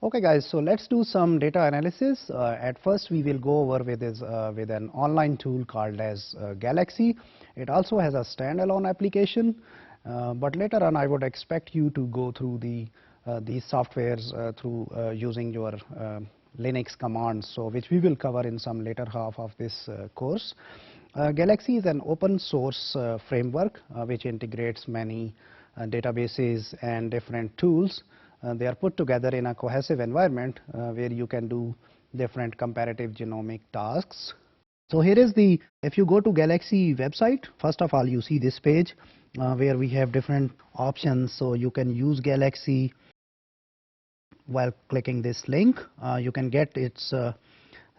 Okay guys, so let's do some data analysis. At first we will go over with an online tool called as Galaxy. It also has a standalone application, but later on I would expect you to go through these softwares through using your Linux commands, so which we will cover in some later half of this course. Galaxy is an open source framework which integrates many databases and different tools. They are put together in a cohesive environment where you can do different comparative genomic tasks. So here is if you go to Galaxy website, first of all you see this page where we have different options. So you can use Galaxy while clicking this link. You can get its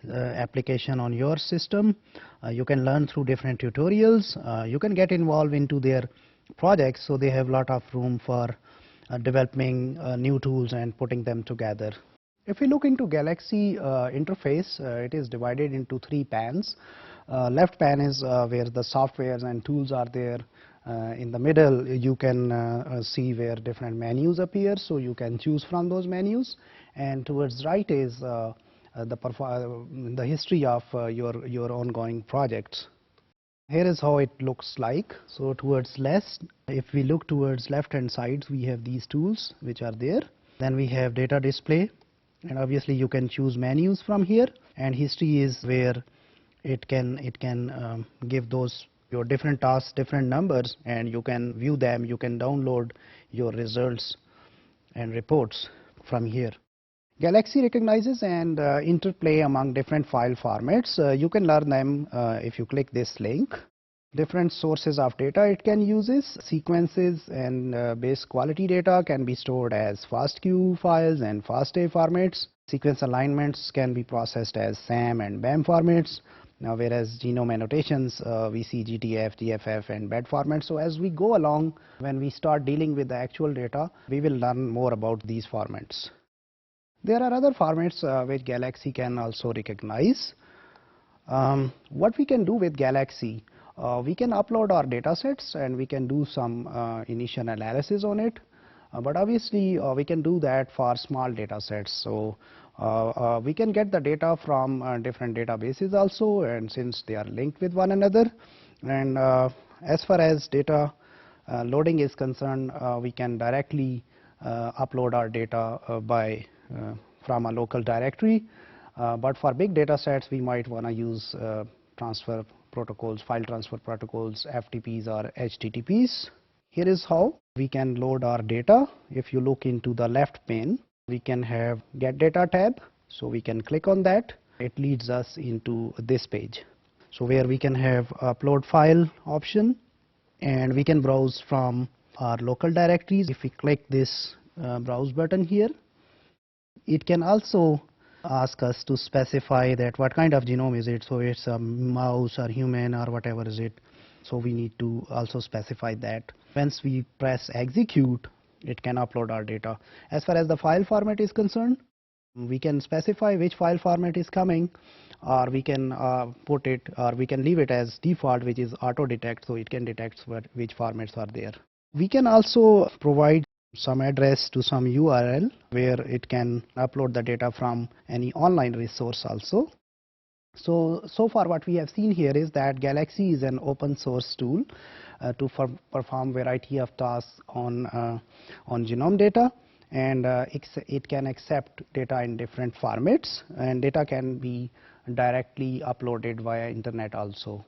application on your system. You can learn through different tutorials. You can get involved into their projects, so they have a lot of room for developing new tools and putting them together. If we look into Galaxy interface, it is divided into 3 pans. Left pan is where the softwares and tools are there. In the middle you can see where different menus appear, so you can choose from those menus, and towards right is the history of your ongoing projects. Here is how it looks like. So towards left, if we look towards left hand side, we have these tools which are there. Then we have data display, and obviously you can choose menus from here, and history is where it can give those your different tasks different numbers, and you can view them. You can download your results and reports from here. Galaxy recognizes and interplay among different file formats. You can learn them if you click this link. Different sources of data it can uses. Sequences and base quality data can be stored as FASTQ files and FASTA formats. Sequence alignments can be processed as SAM and BAM formats. Now, whereas genome annotations, we see GTF, GFF and BED formats. So as we go along, when we start dealing with the actual data, we will learn more about these formats. There are other formats which Galaxy can also recognize. What we can do with Galaxy, we can upload our data sets and we can do some initial analysis on it. But obviously we can do that for small data sets. So we can get the data from different databases also, and since they are linked with one another. And as far as data loading is concerned, we can directly upload our data from a local directory, but for big data sets we might want to use transfer protocols, file transfer protocols, FTPs or HTTPs. Here is how we can load our data. If you look into the left pane, we can have Get Data tab, so we can click on that. It leads us into this page, so where we can have upload file option, and we can browse from our local directories. If we click this browse button here, it can also ask us to specify that what kind of genome is it. So it's a mouse or human or whatever is it. So we need to also specify that. Once we press execute, it can upload our data. As far as the file format is concerned, we can specify which file format is coming, or we can put it, or we can leave it as default, which is auto detect, so it can detect which formats are there. We can also provide some address to some URL where it can upload the data from any online resource also. So far what we have seen here is that Galaxy is an open source tool to perform variety of tasks on genome data, and it can accept data in different formats, and data can be directly uploaded via internet also.